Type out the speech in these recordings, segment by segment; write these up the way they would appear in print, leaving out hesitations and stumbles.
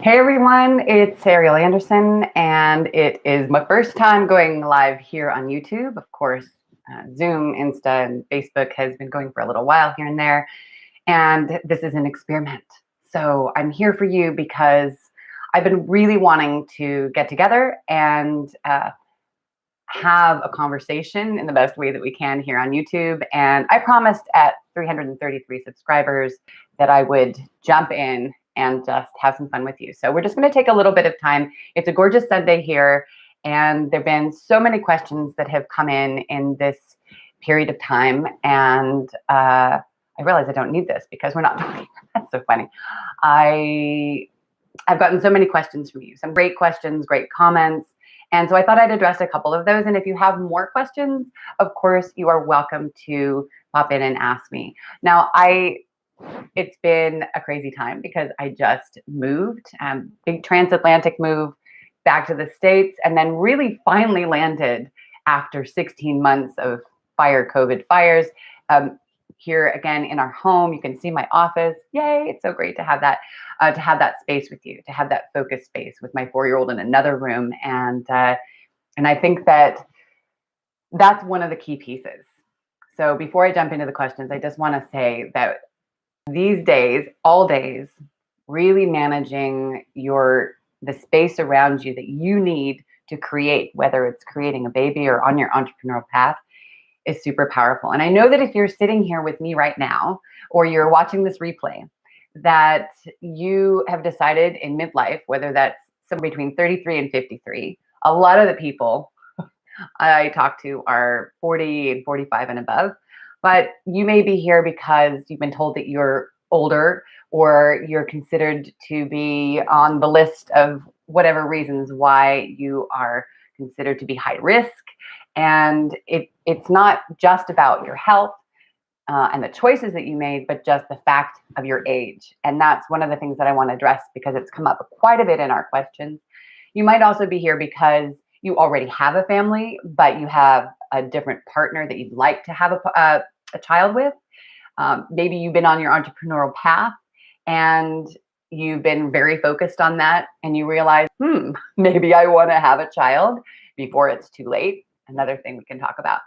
Hey everyone, it's Ariel Andersson, and it is my first time going live here on YouTube. Of course, Zoom, Insta, and Facebook has been going for a little while here and there, and this is an experiment. So I'm here for you because I've been really wanting to get together and have a conversation in the best way that we can here on YouTube. And I promised at 333 subscribers that I would jump in and just have some fun with you. So we're just going to take a little bit of time. It's a gorgeous Sunday here, and there have been so many questions that have come in this period of time. And I realize I don't need this because we're not talking. That's so funny. I've gotten so many questions from you, some great questions, great comments. And so I thought I'd address a couple of those. And if you have more questions, of course, you are welcome to pop in and ask me. Now, it's been a crazy time because I just moved, big transatlantic move back to the States, and then really finally landed after 16 months of COVID fires. Here again in our home, you can see my office. Yay, it's so great to have that space with you, to have that focus space with my 4-year-old in another room. And I think that's one of the key pieces. So before I jump into the questions, I just want to say that these days, all days, really managing the space around you that you need to create, whether it's creating a baby or on your entrepreneurial path, is super powerful. And I know that if you're sitting here with me right now, or you're watching this replay, that you have decided in midlife, whether that's somewhere between 33 and 53, a lot of the people I talk to are 40 and 45 and above, but you may be here because you've been told that you're older, or you're considered to be on the list of whatever reasons why you are considered to be high risk. And it's not just about your health and the choices that you made, but just the fact of your age. And that's one of the things that I want to address because it's come up quite a bit in our questions. You might also be here because you already have a family, but you have a different partner that you'd like to have a child with. Maybe you've been on your entrepreneurial path and you've been very focused on that, and you realize, maybe I want to have a child before it's too late. Another thing we can talk about.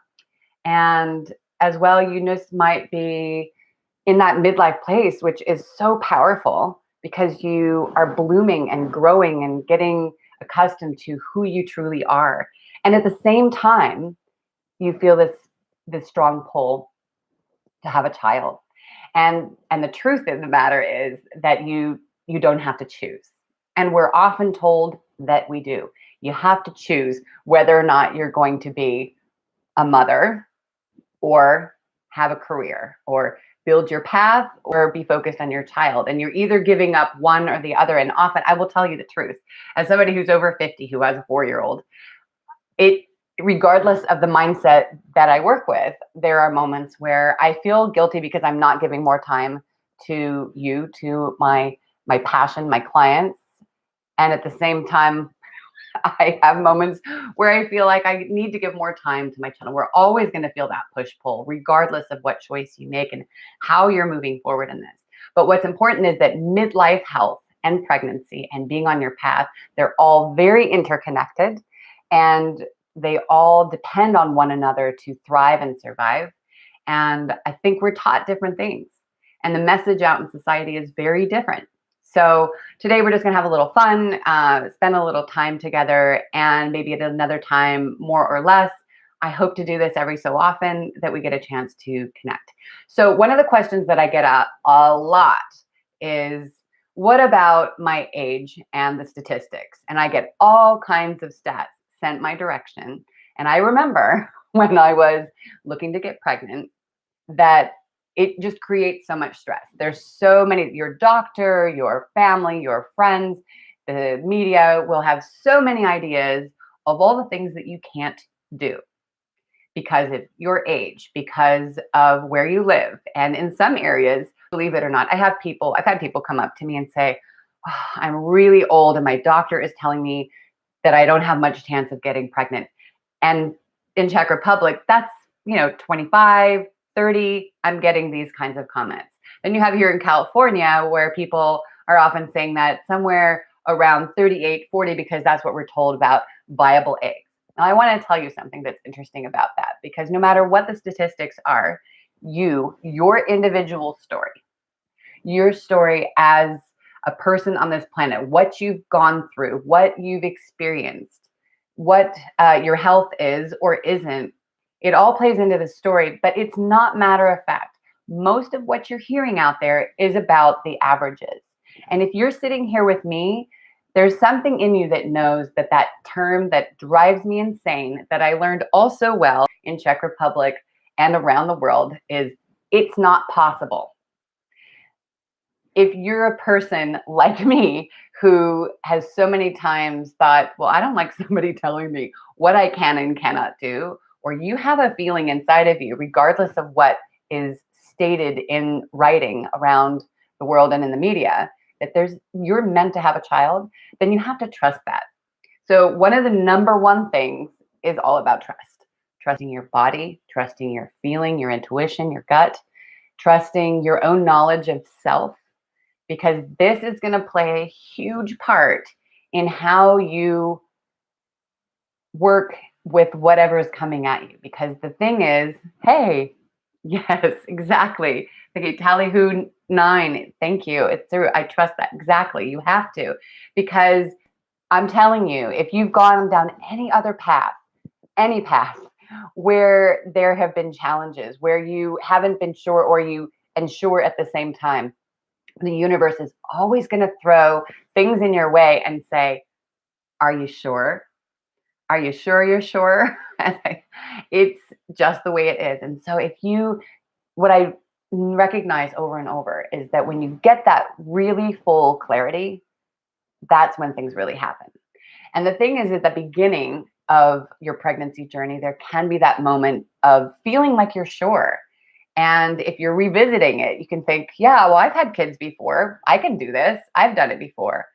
And as well, you just might be in that midlife place, which is so powerful because you are blooming and growing and getting accustomed to who you truly are. And at the same time, you feel this strong pull to have a child. And the truth of the matter is that you don't have to choose. And we're often told that we do. You have to choose whether or not you're going to be a mother or have a career or build your path or be focused on your child. And you're either giving up one or the other. And often, I will tell you the truth, as somebody who's over 50 who has a 4-year-old, regardless of the mindset that I work with, there are moments where I feel guilty because I'm not giving more time to my passion, my clients. And at the same time, I have moments where I feel like I need to give more time to my channel. We're always going to feel that push-pull, regardless of what choice you make and how you're moving forward in this. But what's important is that midlife health and pregnancy and being on your path, they're all very interconnected, and they all depend on one another to thrive and survive. And I think we're taught different things, and the message out in society is very different. So today we're just going to have a little fun, spend a little time together, and maybe at another time, more or less, I hope to do this every so often that we get a chance to connect. So one of the questions that I get a lot is, what about my age and the statistics? And I get all kinds of stats sent my direction. And I remember when I was looking to get pregnant that it just creates so much stress. There's so many, your doctor, your family, your friends, the media will have so many ideas of all the things that you can't do because of your age, because of where you live. And in some areas, believe it or not, I've had people come up to me and say, I'm really old and my doctor is telling me that I don't have much chance of getting pregnant. And in Czech Republic, that's 25, 30, I'm getting these kinds of comments. Then you have here in California where people are often saying that somewhere around 38, 40, because that's what we're told about viable eggs. Now, I want to tell you something that's interesting about that, because no matter what the statistics are, your individual story, your story as a person on this planet, what you've gone through, what you've experienced, what your health is or isn't, it all plays into the story, but it's not matter of fact. Most of what you're hearing out there is about the averages. And if you're sitting here with me, there's something in you that knows that that term that drives me insane, that I learned also well in Czech Republic and around the world, is it's not possible. If you're a person like me who has so many times thought, well, I don't like somebody telling me what I can and cannot do, or you have a feeling inside of you, regardless of what is stated in writing around the world and in the media, that you're meant to have a child, then you have to trust that. So one of the number one things is all about trust. Trusting your body, trusting your feeling, your intuition, your gut, trusting your own knowledge of self, because this is going to play a huge part in how you work with whatever is coming at you. Because the thing is, hey, yes, exactly. Okay, tally who 9. Thank you. It's through. I trust that. Exactly. You have to, because I'm telling you, if you've gone down any other path, any path where there have been challenges, where you haven't been sure or you and sure at the same time, the universe is always going to throw things in your way and say, are you sure? Are you sure you're sure? It's just the way it is. And so what I recognize over and over is that when you get that really full clarity, that's when things really happen. And the thing is, at the beginning of your pregnancy journey, there can be that moment of feeling like you're sure. And if you're revisiting it, you can think, yeah, well, I've had kids before. I can do this. I've done it before.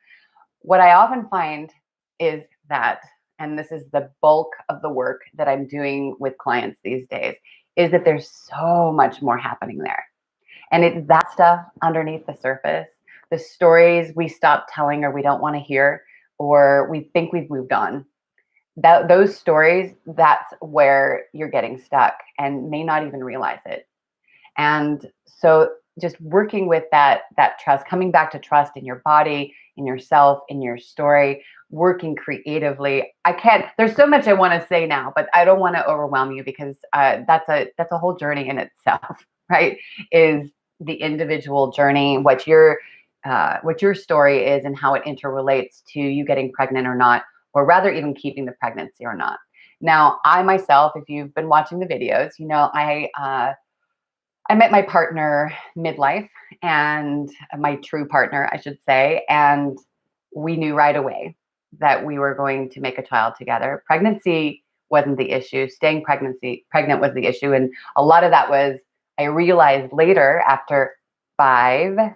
What I often find is that, and this is the bulk of the work that I'm doing with clients these days, is that there's so much more happening there. And it's that stuff underneath the surface, the stories we stop telling or we don't want to hear, or we think we've moved on. Those stories, that's where you're getting stuck and may not even realize it. And so just working with that trust, coming back to trust in your body, in yourself, in your story, working creatively. There's so much I want to say now, but I don't want to overwhelm you, because that's a whole journey in itself, right? Is the individual journey, what your story is and how it interrelates to you getting pregnant or not, or rather even keeping the pregnancy or not. Now, I myself, if you've been watching the videos, I met my partner midlife, and my true partner, I should say, and we knew right away that we were going to make a child together. Pregnancy wasn't the issue. Staying pregnant was the issue. And a lot of that was, I realized later after five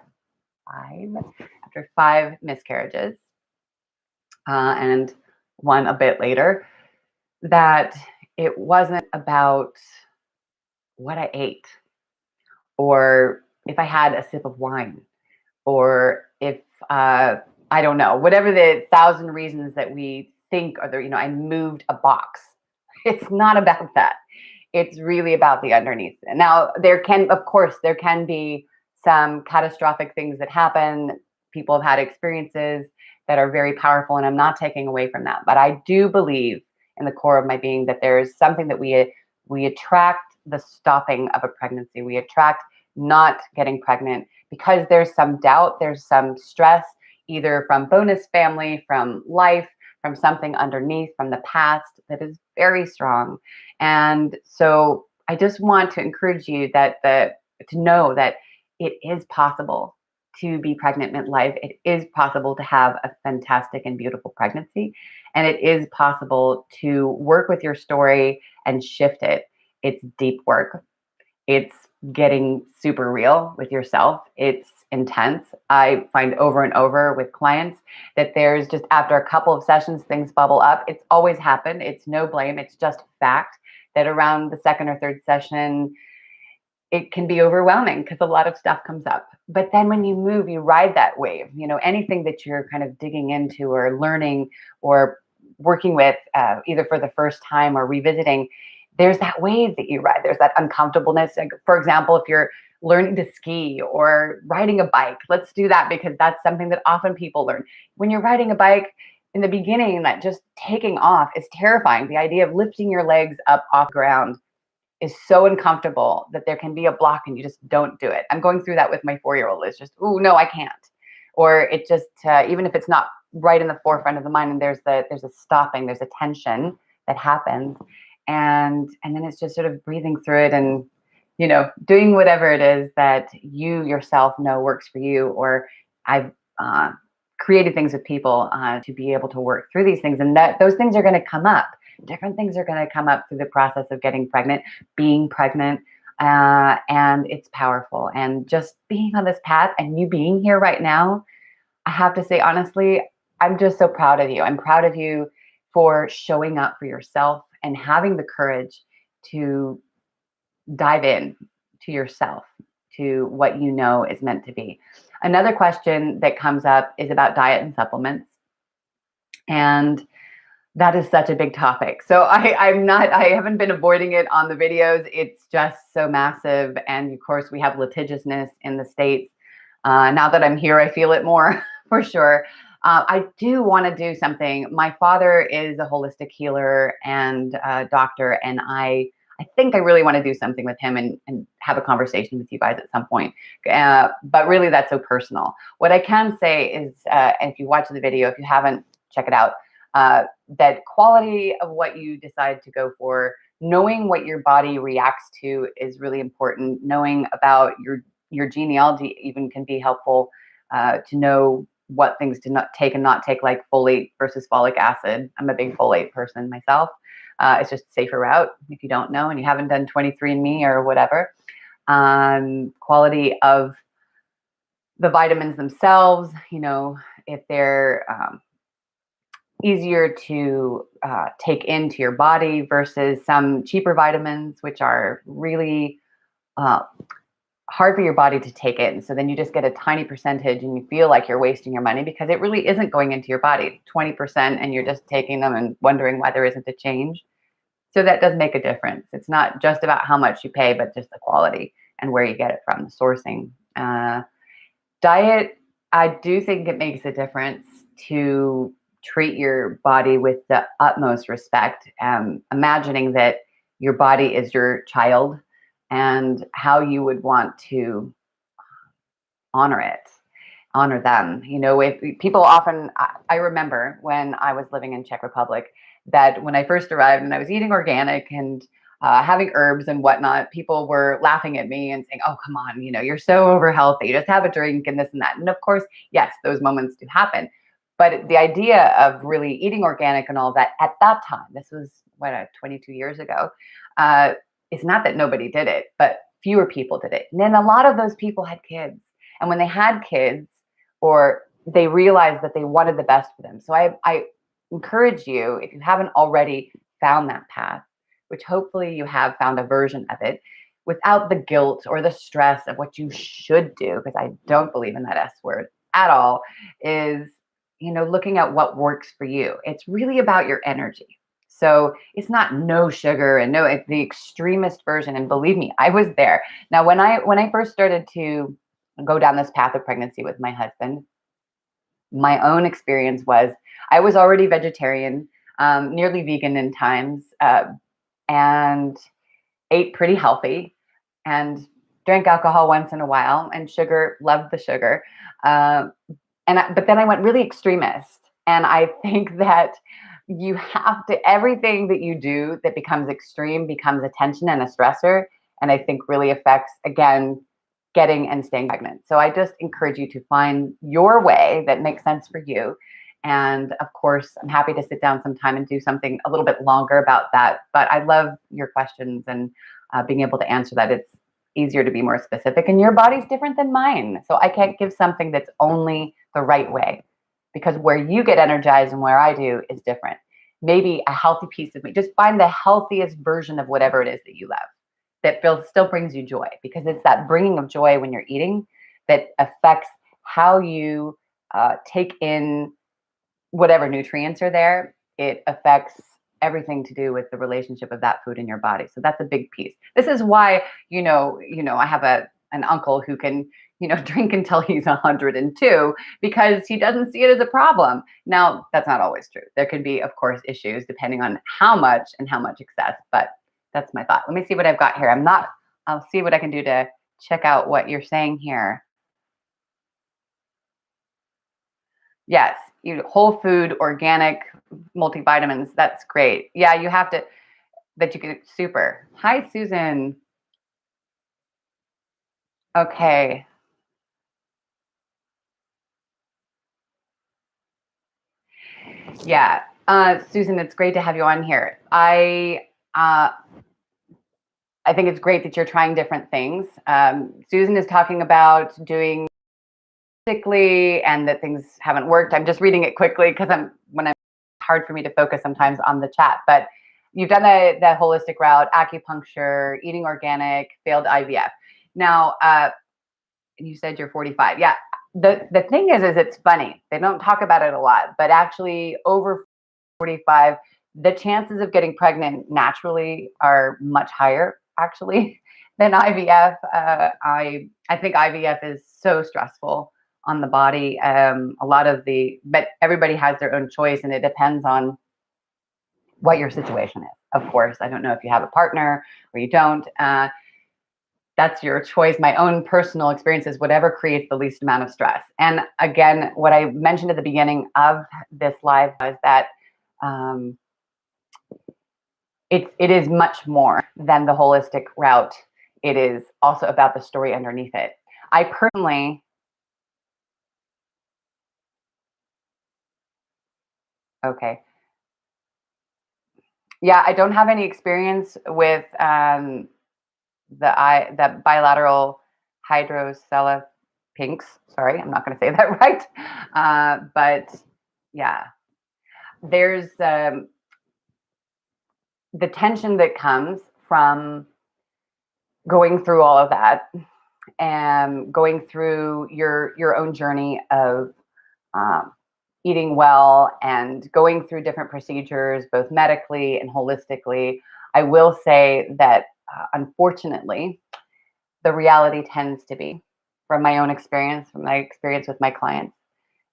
miscarriages, and one a bit later, that it wasn't about what I ate, or if I had a sip of wine, or if I don't know, whatever the 1,000 reasons that we think are there, I moved a box. It's not about that. It's really about the underneath. Now, there can be some catastrophic things that happen. People have had experiences that are very powerful, and I'm not taking away from that. But I do believe in the core of my being that there's something that we attract the stopping of a pregnancy. We attract not getting pregnant because there's some doubt, there's some stress, either from bonus family, from life, from something underneath, from the past that is very strong. And so I just want to encourage you to know that it is possible to be pregnant midlife. It is possible to have a fantastic and beautiful pregnancy. And it is possible to work with your story and shift it. It's deep work. It's getting super real with yourself. It's intense. I find over and over with clients that there's just, after a couple of sessions, things bubble up. It's always happened. It's no blame. It's just fact that around the second or third session, it can be overwhelming because a lot of stuff comes up. But then when you move, you ride that wave. Anything that you're kind of digging into or learning or working with, either for the first time or revisiting, there's that wave that you ride. There's that uncomfortableness. Like, for example, if you're learning to ski or riding a bike, let's do that because that's something that often people learn. When you're riding a bike in the beginning, that just taking off is terrifying. The idea of lifting your legs up off the ground is so uncomfortable that there can be a block and you just don't do it. I'm going through that with my 4-year-old. It's just, oh no, I can't. Or it just, even if it's not right in the forefront of the mind, and there's a stopping, there's a tension that happens. And then it's just sort of breathing through it and, doing whatever it is that you yourself know works for you. Or I've created things with people to be able to work through these things. And that those things are going to come up. Different things are going to come up through the process of getting pregnant, being pregnant, and it's powerful. And just being on this path and you being here right now, I have to say, honestly, I'm just so proud of you. I'm proud of you for showing up for yourself and having the courage to dive in to yourself, to what you know is meant to be. Another question that comes up is about diet and supplements. And that is such a big topic. So I haven't been avoiding it on the videos. It's just so massive. And of course, we have litigiousness in the States. Now that I'm here, I feel it more for sure. I do want to do something. My father is a holistic healer and doctor, and I think I really want to do something with him and have a conversation with you guys at some point. But really, that's so personal. What I can say is, and if you watch the video, if you haven't, check it out. That quality of what you decide to go for, knowing what your body reacts to is really important. Knowing about your genealogy even can be helpful to know what things to not take and not take, like folate versus folic acid. I'm a big folate person myself. It's just a safer route if you don't know and you haven't done 23andMe or whatever. Quality of the vitamins themselves, if they're easier to take into your body versus some cheaper vitamins, which are really hard for your body to take in. So then you just get a tiny percentage and you feel like you're wasting your money because it really isn't going into your body, 20%, and you're just taking them and wondering why there isn't a change. So that does make a difference. It's not just about how much you pay, but just the quality and where you get it from, the sourcing. Diet, I do think it makes a difference to treat your body with the utmost respect, imagining that your body is your child and how you would want to honor them. If people often, I remember when I was living in Czech Republic, that when I first arrived and I was eating organic and having herbs and whatnot, people were laughing at me and saying, oh, come on, you're so over healthy, just have a drink and this and that. And of course, yes, those moments do happen. But the idea of really eating organic and all that at that time, this was 22 years ago, it's not that nobody did it, but fewer people did it. And then a lot of those people had kids. And when they had kids, or they realized that they wanted the best for them. So I encourage you, if you haven't already found that path, which hopefully you have found a version of it, without the guilt or the stress of what you should do, because I don't believe in that S word at all, is looking at what works for you. It's really about your energy. So it's not no sugar and it's the extremist version. And believe me, I was there. Now, when I first started to go down this path of pregnancy with my husband, my own experience was I was already vegetarian, nearly vegan in times, and ate pretty healthy and drank alcohol once in a while, and sugar, loved the sugar. But then I went really extremist. And I think that you have to, everything that you do that becomes extreme becomes a tension and a stressor. And I think really affects, again, getting and staying pregnant. So I just encourage you to find your way that makes sense for you. And of course, I'm happy to sit down sometime and do something a little bit longer about that. But I love your questions and being able to answer that. It's easier to be more specific, and your body's different than mine. So I can't give something that's only the right way, because where you get energized and where I do is different. Maybe a healthy piece of meat, just find the healthiest version of whatever it is that you love. that still brings you joy, because it's that bringing of joy when you're eating that affects how you take in whatever nutrients are there. It affects everything to do with the relationship of that food in your body. So that's a big piece. This is why, I have an uncle who can, drink until he's 102 because he doesn't see it as a problem. Now, that's not always true. There can be, of course, issues depending on how much excess, but that's my thought. Let me see what I've got here. I'll see what I can do to check out what you're saying here. Yes, whole food, organic, multivitamins. That's great. Yeah, you have to, that you can, super. Hi, Susan. Okay. Yeah. Susan, it's great to have you on here. I think it's great that you're trying different things. Susan is talking about doing sickly and that things haven't worked. I'm just reading it quickly because it's hard for me to focus sometimes on the chat, but you've done the holistic route, acupuncture, eating organic, failed IVF. Now, you said you're 45. Yeah. The thing is it's funny. They don't talk about it a lot, but actually over 45, the chances of getting pregnant naturally are much higher actually than IVF. I think IVF is so stressful on the body. But everybody has their own choice, and it depends on what your situation is. Of course, I don't know if you have a partner or you don't. That's your choice. My own personal experience is whatever creates the least amount of stress. And again, what I mentioned at the beginning of this live was that it is much more than the holistic route. It is also about the story underneath it. I personally, okay. Yeah, I don't have any experience with the bilateral hydrocele pinks. Sorry, I'm not going to say that right. But yeah, there's the tension that comes from going through all of that and going through your own journey of eating well and going through different procedures, both medically and holistically. I will say that unfortunately, the reality tends to be, from my own experience, from my experience with my clients,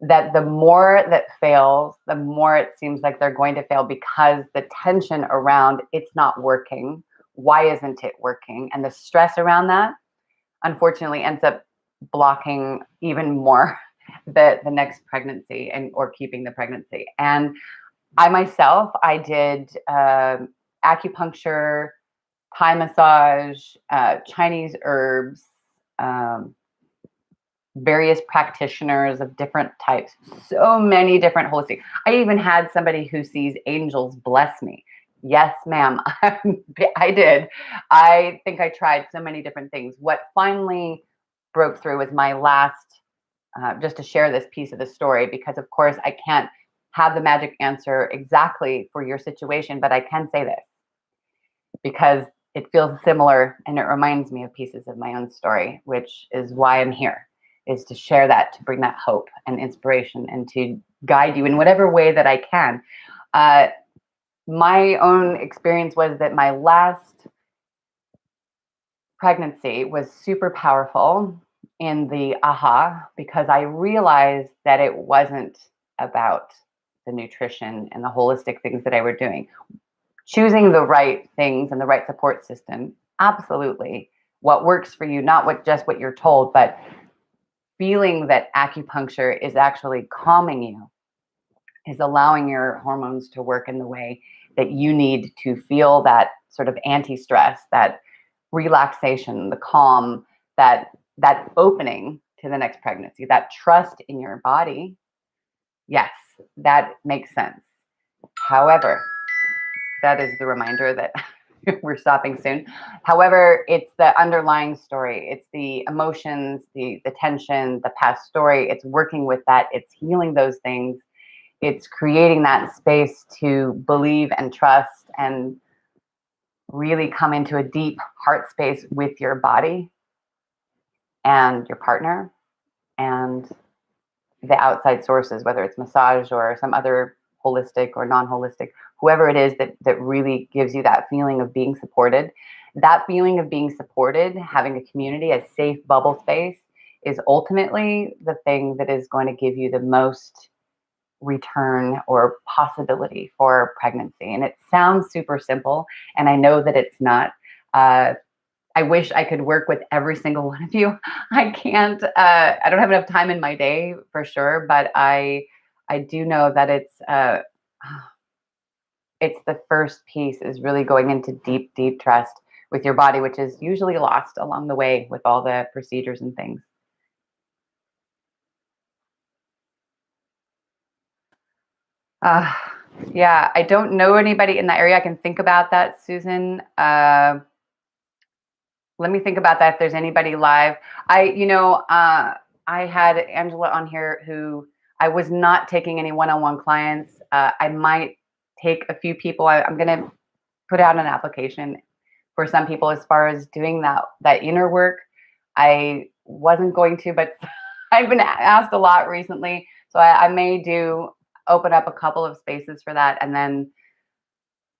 that the more that fails, the more it seems like they're going to fail because the tension around it's not working, why isn't it working, and the stress around that, unfortunately, ends up blocking even more the next pregnancy or keeping the pregnancy. And I did acupuncture, Thai massage, Chinese herbs, various practitioners of different types, so many different holistic. I even had somebody who sees angels bless me. Yes, ma'am, I did. I think I tried so many different things. What finally broke through was my last, just to share this piece of the story, because of course I can't have the magic answer exactly for your situation, but I can say this because it feels similar and it reminds me of pieces of my own story, which is why I'm here, is to share that, to bring that hope and inspiration and to guide you in whatever way that I can. My own experience was that my last pregnancy was super powerful in the aha, because I realized that it wasn't about the nutrition and the holistic things that I were doing. Choosing the right things and the right support system, absolutely. What works for you, not what you're told, but feeling that acupuncture is actually calming you, is allowing your hormones to work in the way that you need to feel that sort of anti-stress, that relaxation, the calm, that opening to the next pregnancy, that trust in your body. Yes, that makes sense. However, that is the reminder that we're stopping soon. However, it's the underlying story. It's the emotions, the tension, the past story. It's working with that. It's healing those things. It's creating that space to believe and trust and really come into a deep heart space with your body and your partner and the outside sources, whether it's massage or some other holistic or non-holistic, whoever it is that really gives you that feeling of being supported. That feeling of being supported, having a community, a safe bubble space, is ultimately the thing that is going to give you the most return or possibility for pregnancy. And it sounds super simple, and I know that it's not. I wish I could work with every single one of you. I can't. I don't have enough time in my day for sure, but I do know that it's the first piece is really going into deep, deep trust with your body, which is usually lost along the way with all the procedures and things. Uh, yeah, I don't know anybody in that area. I can think about that, Susan. Let me think about that. If there's anybody live, I had Angela on here who I was not taking any one-on-one clients. I might take a few people. I'm going to put out an application for some people as far as doing that inner work. I wasn't going to, but I've been asked a lot recently, so I may do open up a couple of spaces for that, and then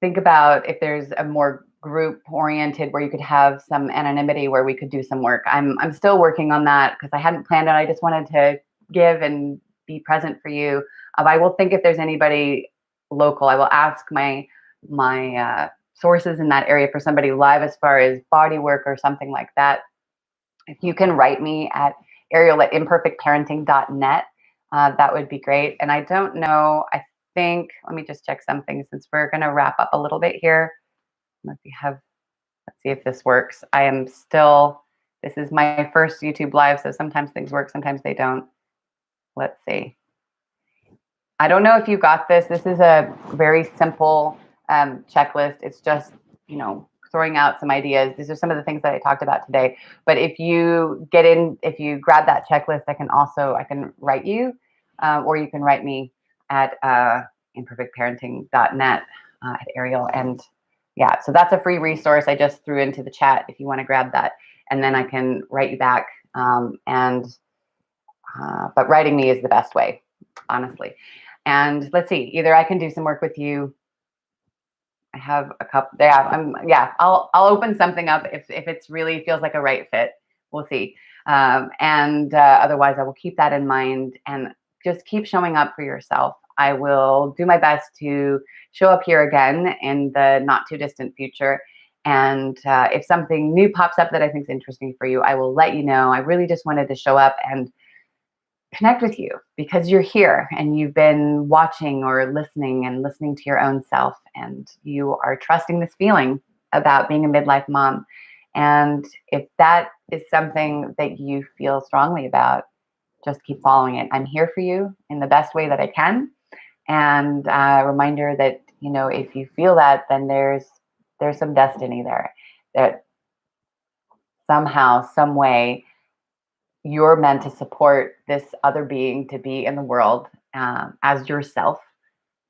think about if there's a more group oriented where you could have some anonymity where we could do some work. I'm still working on that because I hadn't planned it. I just wanted to give and be present for you. I will think if there's anybody local. I will ask my sources in that area for somebody live as far as body work or something like that. If you can write me at Ariel at imperfectparenting.net, that would be great. And I don't know, I think, let me just check something since we're going to wrap up a little bit here. Let's see if this works. This is my first YouTube live, so sometimes things work, sometimes they don't. Let's see. I don't know if you got this. This is a very simple checklist. It's just, throwing out some ideas. These are some of the things that I talked about today. But if you grab that checklist, I can write you, or you can write me at imperfectparenting.net at Ariel. And yeah, so that's a free resource I just threw into the chat if you want to grab that. And then I can write you back. But writing me is the best way, honestly. And let's see, either I can do some work with you. I have a couple. Yeah, I'll open something up if it's really feels like a right fit. We'll see. Otherwise, I will keep that in mind and just keep showing up for yourself. I will do my best to show up here again in the not too distant future. And if something new pops up that I think is interesting for you, I will let you know. I really just wanted to show up and connect with you because you're here and you've been watching or listening to your own self, and you are trusting this feeling about being a midlife mom. And if that is something that you feel strongly about, just keep following it. I'm here for you in the best way that I can. And a reminder that, if you feel that, then there's some destiny there, that somehow, some way, you're meant to support this other being to be in the world as yourself,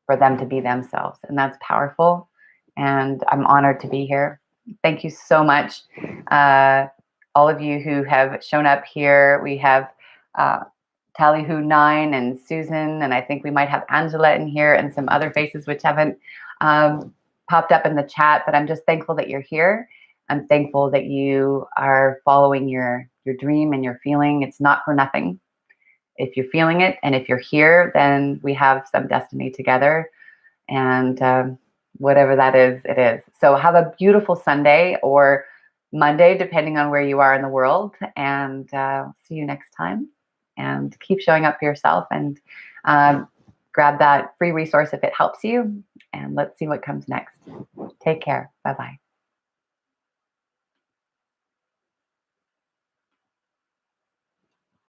for them to be themselves. And that's powerful. And I'm honored to be here. Thank you so much. All of you who have shown up here. We have Tallyhoo 9 and Susan, and I think we might have Angela in here and some other faces which haven't popped up in the chat, but I'm just thankful that you're here. I'm thankful that you are following your dream and your feeling. It's not for nothing. If you're feeling it and if you're here, then we have some destiny together. And whatever that is, it is. So have a beautiful Sunday or Monday, depending on where you are in the world. And see you next time. And keep showing up for yourself, and grab that free resource if it helps you. And let's see what comes next. Take care. Bye-bye.